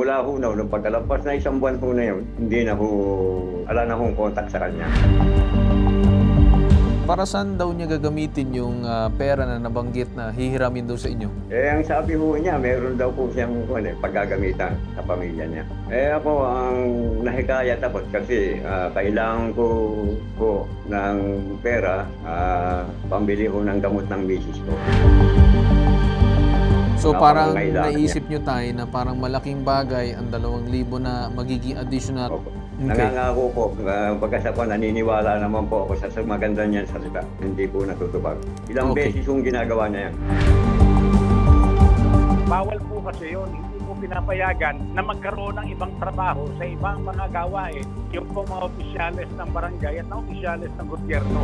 mula ho nung pagkalampas na isang buwan ho na yun, hindi na ho, wala na hong contact sa kanya. Para saan daw niya gagamitin yung pera na nabanggit na hihiramin daw sa inyo? Ang sabi ho niya, meron daw po siyang paggagamitan sa pamilya niya. Ako ang nahikayat ako kasi kailangan ko po ng pera, pambili ho ng gamot ng misis ko. So parang Napakangailangan naisip nyo tayo na parang malaking bagay ang 2,000 na magiging additional. Opo. Okay. Nangangako po, pagkas ako naniniwala naman po ako sa maganda niyan salita. Hindi po natutupag. Ilang Okay. beses yung ginagawa niya yan. Bawal po kasi yun. Hindi po pinapayagan na magkaroon ng ibang trabaho sa ibang mga gawain. Yung po mga opisyales ng barangay at ng opisyales ng gobyerno.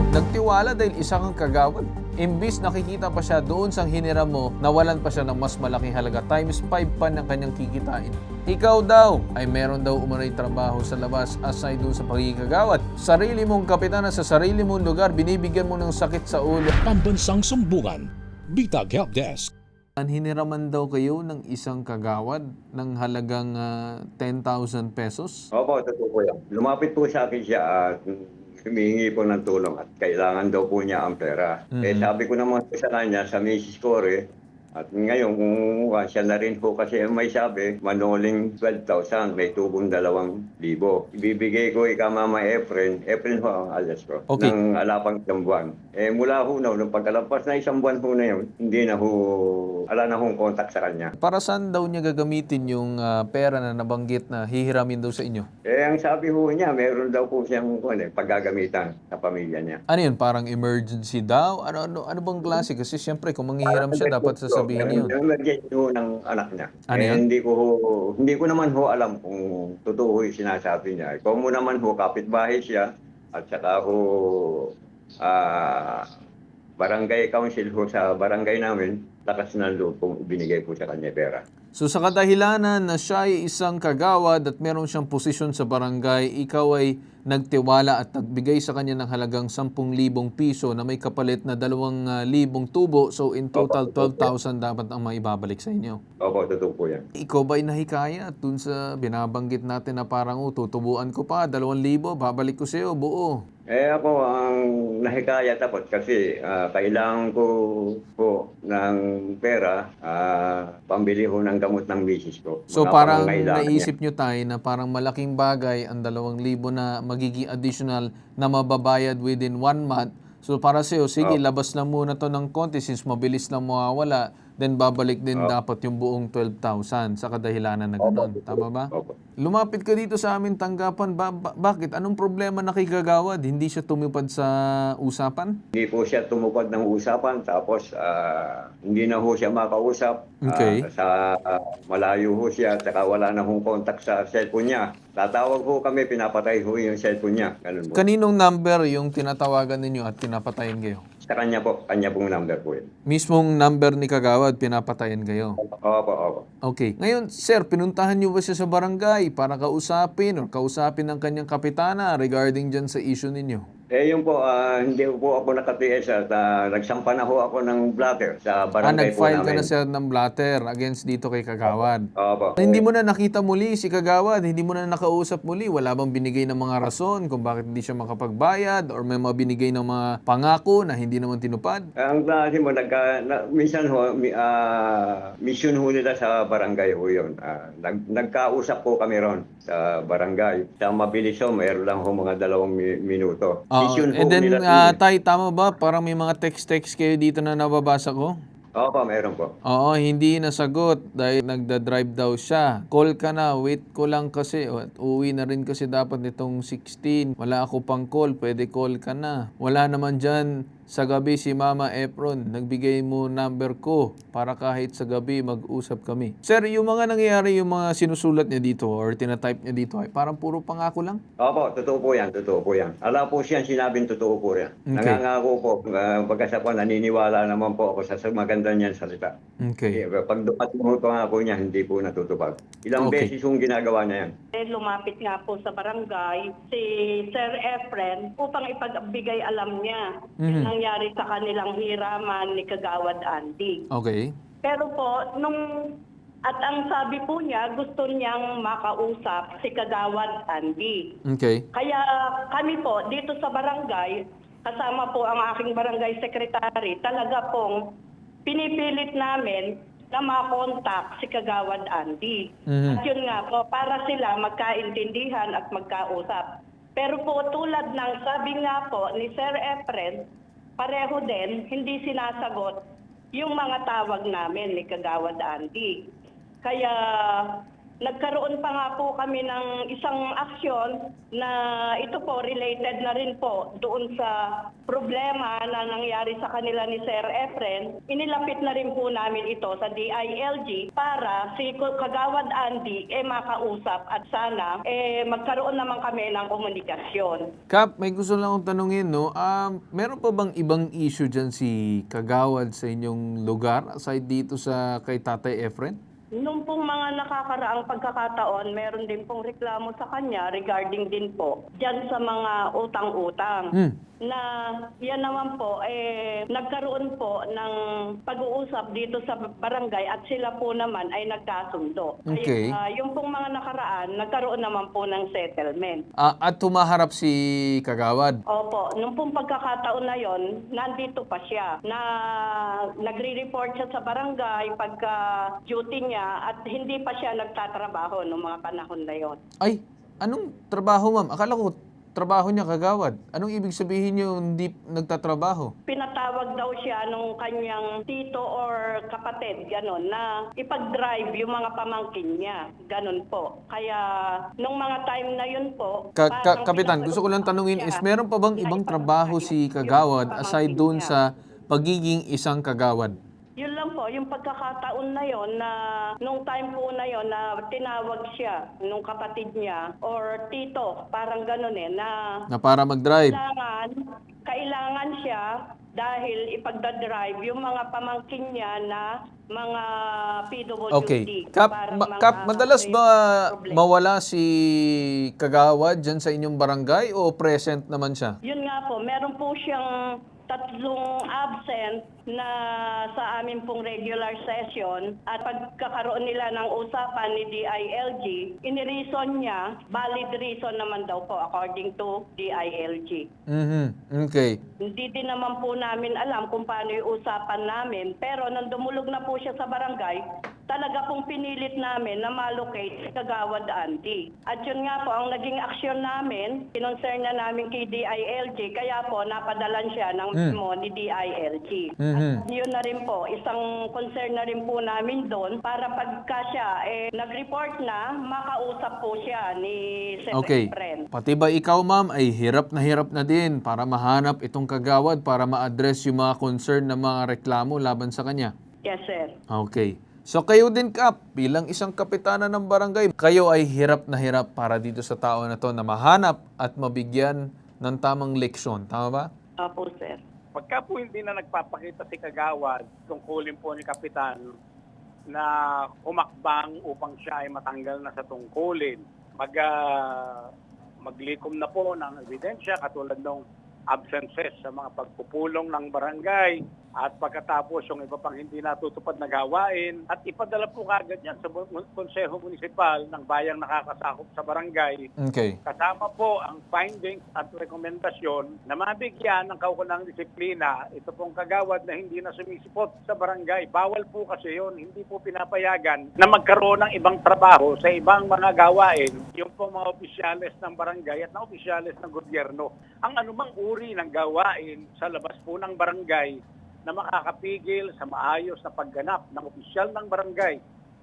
Nagtiwala dahil isa kang kagawad. Imbis nakikita pa siya doon sa hiniram mo, nawalan pa siya ng mas malaking halaga, times 5 pa ng kanyang kikitain. Ikaw daw ay meron daw umano'y trabaho sa labas aside doon sa pagkikagawad. Sarili mong kapitana sa sarili mong lugar, binibigyan mo ng sakit sa ulo. Pambansang Sumbungan, Bitag Helpdesk. Hiniraman daw kayo ng isang kagawad ng halagang 10,000 pesos. Opo, totoo po yan. Lumapit po sa akin siya at humihingi po ng tulong at kailangan daw po niya ang pera. Sabi ko naman po sa kanya, sa misis ko at ngayon kung siya na rin po kasi may sabi, manoling 12,000, may tubong 2,000. Ibibigay ko ika Mama Efren ho ang alias ko, Okay. ng alapang isang buwan. Mula ho nung pagkalampas na isang buwan ho na yun, hindi na ho, wala na hong contact sa kanya. Para saan daw niya gagamitin yung pera na nabanggit na hihiramin daw sa inyo? Ang sabi ho niya, meron daw po siyang paggagamitan sa pamilya niya. Ano yun? Parang emergency daw? Ano bang klase? Kasi siyempre kung manghihiram siya, dapat sasabihin niyo. Yung emergency ho ng anak niya. Ano yun? Hindi ko naman ho alam kung totoo ho yung sinasabi niya. Kung mo naman ho, kapitbahay siya at saka ho barangay council ho sa barangay namin, lakas ng loob kung binigay po sa kanya pera. So sa kadahilanan na siya ay isang kagawad at meron siyang posisyon sa barangay, ikaw ay nagtiwala at nagbigay sa kanya ng halagang 10,000 piso na may kapalit na 2,000 tubo. So in total, 12,000 dapat ang maibabalik sa inyo. Opo, totoo po yan. Ikaw ba ay nahikaya at dun sa binabanggit natin na parang tutubuan ko pa, 2,000, babalik ko sa iyo, buo? Ako ang nahikayat ako kasi kailangan ko po ng pera, pambili ho ng gamot ng misis ko. So Mga parang pangangailangan niya. naisip nyo tayo na parang malaking bagay ang 2,000 na magiging additional na mababayad within 1 month. So para sa'yo, sige, labas lang muna to ng konti since mabilis lang mawawala, then babalik din dapat yung buong 12,000 sa kadahilanan na gano'n. Tama ba? Opo. Lumapit ka dito sa aming tanggapan. Bakit? Anong problema na kay Kagawad? Hindi siya tumupad sa usapan? Hindi po siya tumupad ng usapan, tapos hindi na ho siya makausap. Okay. Malayo ho siya, saka wala na hong contact sa cellphone niya. Tatawag ho kami, pinapatay ho yung cellphone niya. Ganun po. Kaninong number yung tinatawagan ninyo at pinapatayin kayo? Sa kanya po, kanya pong number po yun. Mismong number ni Kagawad, pinapatayin kayo? Opo. Okay. Ngayon, sir, pinuntahan niyo ba siya sa barangay para kausapin or kausapin ng kanyang kapitana regarding dyan sa issue ninyo? Yun po, hindi po ako nakatiis at nagsampa na ho ako ng blatter sa barangay po Nag-file ka namin. na sir ng blatter against dito kay Kagawad. Opo. Hindi mo na nakita muli si Kagawad, hindi mo na nakausap muli, wala bang binigay ng mga rason kung bakit hindi siya makapagbayad or may mga binigay ng mga pangako na hindi naman tinupad? Ang klase mo, minsan ho, mission ho nila sa barangay ho yun. Nagkausap po kami ron sa barangay. Sa mabilis ho, mayroon lang ho mga 2 minuto. Mission ho And then, nila. Tay, tama ba? Parang may mga text-text kayo dito na nababasa ko? Opo, meron po. Oo, hindi nasagot dahil nagda-drive daw siya. Call ka na, wait ko lang kasi. Uwi na rin kasi dapat nitong 16. Wala ako pang call, pwede call ka na. Wala naman dyan sa gabi si Mama Efron. Nagbigay mo number ko para kahit sa gabi mag-usap kami. Sir, yung mga nangyayari, yung mga sinusulat niya dito or tinatype niya dito ay parang puro pangako lang? Opo, totoo po yan. Alam po siya sinabing totoo po yan. Okay. Nangangako po, pagkas ako naniniwala naman po ako sa maganda niyan salita. Okay. Pag dumating mo pangako niya, hindi po natutupag. Ilang Okay. beses yung ginagawa niya yan. Lumapit nga po sa barangay si Sir Efren upang ipagbigay alam niya yung nangyari sa kanilang hiraman ni Kagawad Andy. Okay. Pero po, nung At ang sabi po niya, gusto niyang makausap si Kagawad Andy. Okay. Kaya kami po, dito sa barangay, kasama po ang aking barangay secretary, talaga pong pinipilit namin na makontak si Kagawad Andy. At yun nga po, para sila magkaintindihan at magkausap. Pero po tulad ng sabi nga po ni Sir Efren, pareho din, hindi sinasagot yung mga tawag namin ni Kagawad Andy. Kaya nagkaroon pa nga po kami ng isang aksyon na ito po related na rin po doon sa problema na nangyari sa kanila ni Sir Efren. Inilapit na rin po namin ito sa DILG para si Kagawad Andy makausap at sana magkaroon naman kami ng komunikasyon. Kap, may gusto lang akong tanungin, no? Meron pa bang ibang issue dyan si Kagawad sa inyong lugar aside dito sa kay Tatay Efren? Nung pong mga nakakaraang pagkakataon, meron din pong reklamo sa kanya regarding din po dyan sa mga utang-utang. Na yan naman po, nagkaroon po ng pag-uusap dito sa barangay at sila po naman ay nagkasundo. Okay. Yung pong mga nakaraan, nagkaroon naman po ng settlement. At tumaharap si Kagawad? Opo, nung pong pagkakataon na yon, nandito pa siya na nagre-report siya sa barangay pagka duty niya at hindi pa siya nagtatrabaho noong mga panahon na yon. Ay, anong trabaho, ma'am? Akala ko trabaho niya Kagawad. Anong ibig sabihin niyo hindi nagtatrabaho? Pinatawag daw siya nung kanyang tito or kapatid, gano'n, na ipag-drive yung mga pamangkin niya. Gano'n po. Kaya nung mga time na yun po... parang Kapitan, gusto ko lang tanungin is meron pa bang ibang trabaho si Kagawad aside doon sa pagiging isang Kagawad? Yun lang po, yung pagkakataon na yon na nung time po na yon na tinawag siya nung kapatid niya or tito, parang gano'n Na para mag-drive? Kailangan siya dahil ipagdadrive yung mga pamangkin niya na mga PWD. Okay. Kap, madalas ba mawala si Kagawad dyan sa inyong barangay o present naman siya? Yun nga po, meron po siyang 3 absent na sa amin pong regular session at pagkakaroon nila ng usapan ni DILG, inirison niya, valid reason naman daw po according to DILG. Okay. Hindi din naman po namin alam kung paano yung usapan namin, pero nang dumulog na po siya sa barangay, talaga pong pinilit namin na malocate si Kagawad Andy. At yun nga po, ang naging aksyon namin, kinonsern na namin kay DILG, kaya po napadalan siya ng memo ni DILG. At yun na rin po, isang concern na rin po namin doon para pagka siya nag-report na, makausap po siya ni Sir Efren. Pati ba ikaw, ma'am, ay hirap na din para mahanap itong Kagawad para ma-address yung mga concern na mga reklamo laban sa kanya? Yes, sir. Okay. So kayo din, Kap, bilang isang kapitana ng barangay, kayo ay hirap na hirap para dito sa tao na to na mahanap at mabigyan ng tamang leksyon. Tama ba? Opo, sir. Pagka po hindi na nagpapakita si Kagawad, tungkulin po ni Kapitan na humakbang upang siya ay matanggal na sa tungkulin. Maglikom na po ng ebidensya katulad ng absences sa mga pagpupulong ng barangay at pagkatapos yung iba pang hindi natutupad na gawain at ipadala po kagad yan sa Konseho Municipal ng bayang nakakasakop sa barangay. Okay. Kasama po ang findings at rekomendasyon na mabigyan ng kaukulang disiplina ito pong Kagawad na hindi na sumisipot sa barangay. Bawal po kasi yun, hindi po pinapayagan na magkaroon ng ibang trabaho sa ibang mga gawain yung pong mga opisyales ng barangay at na opisyales ng gobyerno. Ang anumang uri ng gawain sa labas po ng barangay na makakapigil sa maayos na pagganap ng opisyal ng barangay,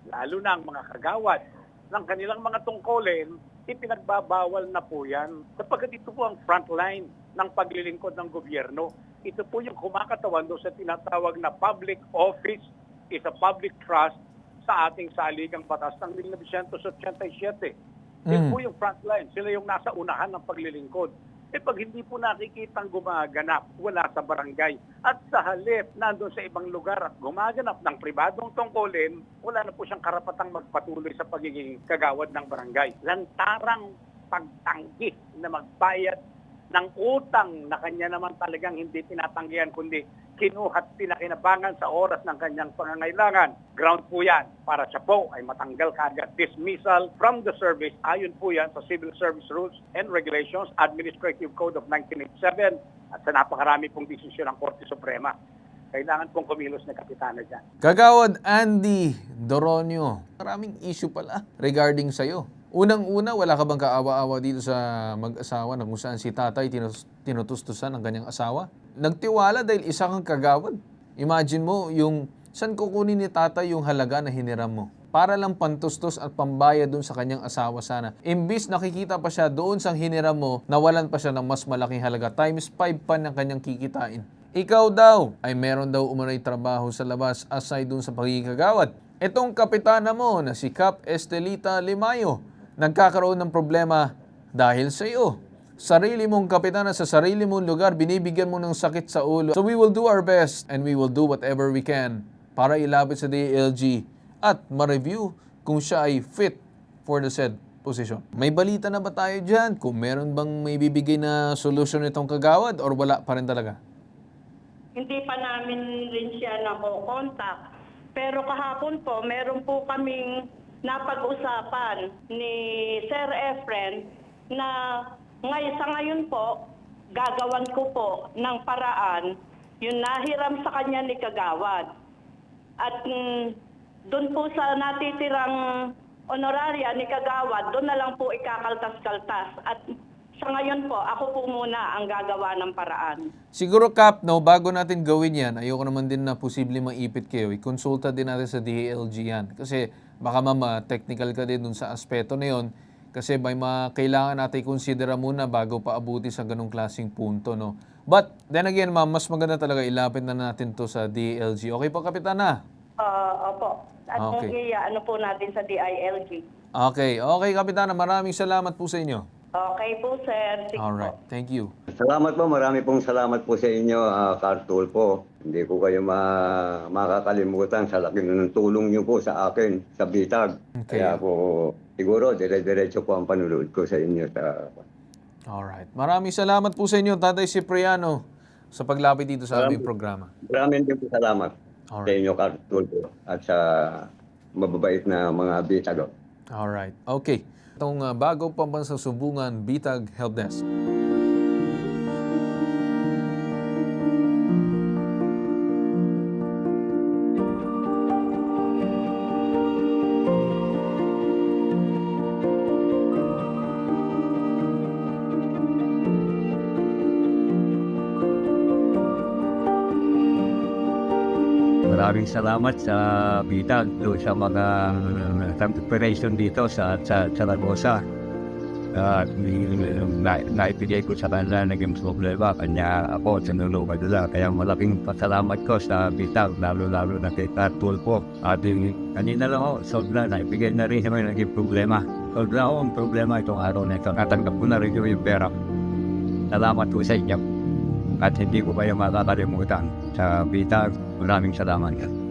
lalo na ang mga kagawad ng kanilang mga tungkulin, ipinagbabawal na po yan. Sapagkat ito po ang frontline ng paglilingkod ng gobyerno. Ito po yung kumakatawan doon sa tinatawag na public office is a public trust sa ating saligang batas ng 1987. Yun po yung frontline. Sila yung nasa unahan ng paglilingkod. Pag hindi po nakikitang gumaganap, wala sa barangay. At sa halip, nandun sa ibang lugar at gumaganap ng pribadong tungkulin, wala na po siyang karapatang magpatuloy sa pagiging kagawad ng barangay. Lantarang pagtanggi na magbayad ng utang na kanya naman talagang hindi tinatanggihan, kundi kinuha at pinakinabangan sa oras ng kanyang pangangailangan. Ground po yan para siya po ay matanggal kaagad. Dismissal from the service, ayon po yan sa Civil Service Rules and Regulations, Administrative Code of 1987 at sa napakarami pong desisyon ng Korte Suprema. Kailangan pong kumilos na kapitana dyan. Kagawad Andy Doronio, maraming issue pala regarding sa'yo. Unang-una, wala ka bang kaawa-awa dito sa mag-asawa na kung saan si tatay tinutustusan ang kanyang asawa? Nagtiwala dahil isa kang kagawad. Imagine mo, saan kukunin ni tatay yung halaga na hiniram mo? Para lang pantustos at pambaya dun sa kanyang asawa sana. Imbis nakikita pa siya doon sa hiniram mo, nawalan pa siya ng mas malaking halaga. Times 5 pa ng kanyang kikitain. Ikaw daw ay meron daw umunay trabaho sa labas aside dun sa pagiging kagawad. Itong kapitana mo na si Cap Estelita Limayo, nagkakaroon ng problema dahil sa iyo. Sarili mong kapitana sa sarili mong lugar, binibigyan mo ng sakit sa ulo. So we will do our best and we will do whatever we can para ilapit sa DILG at ma-review kung siya ay fit for the said position. May balita na ba tayo dyan? Kung meron bang may bibigay na solusyon itong kagawad or wala pa rin talaga? Hindi pa namin rin siya nako-contact. Pero kahapon po, meron po kaming napag-usapan ni Sir Efren na sa ngayon po, gagawan ko po ng paraan yung nahiram sa kanya ni Kagawad. At doon po sa natitirang honoraria ni Kagawad, doon na lang po ikakaltas-kaltas. At sa ngayon po, ako po muna ang gagawa ng paraan. Siguro, Cap, bago natin gawin yan, ayoko naman din na posible maipit kayo. I-consulta din natin sa DILG yan. Kasi baka technical ka din dun sa aspeto na yun. Kasi may kailangan natin i-considera muna bago paabuti sa ganong klaseng punto, no? But, then again, mas maganda talaga ilapit na natin to sa DILG. Okay po, Kapitana? Opo. At Okay. ano po natin sa DILG. Okay, Kapitana. Maraming salamat po sa inyo. Okay po, sir. Sige Alright, po. thank you. Salamat po, marami pong salamat po sa inyo, Cartool po. Hindi ko kayo makakalimutan sa laki ng tulong niyo po sa akin, sa Bitag. Okay. Kaya po, siguro, dire-diretso po ang panunood ko sa inyo. Alright. Maraming salamat po sa inyo, Tatay Cipriano, sa paglapit dito sa aming programa. Maraming din po salamat sa Alright. inyo, Cartool po, at sa mababait na mga Bitag. Alright. Okay. Itong bagong pambansang sumbungan, Bitag Helpdesk. Maraming salamat sa Bitag doon sa mga operation dito sa Zaragoza. Naibigay ko sa kanila naging problema, kanya ako sinulungan nila. Kaya malaking pasalamat ko sa Bitag, lalo-lalo na kay Cartool po. At kanina lang ako, solve na, naibigay na rin sa mga naging problema. Solve na ako ang problema itong araw na ito. Natanggap ko na rin yung pera. Salamat po sa inyo. At hindi ko kayo makakalimutan sa Bitag. Maraming salamat.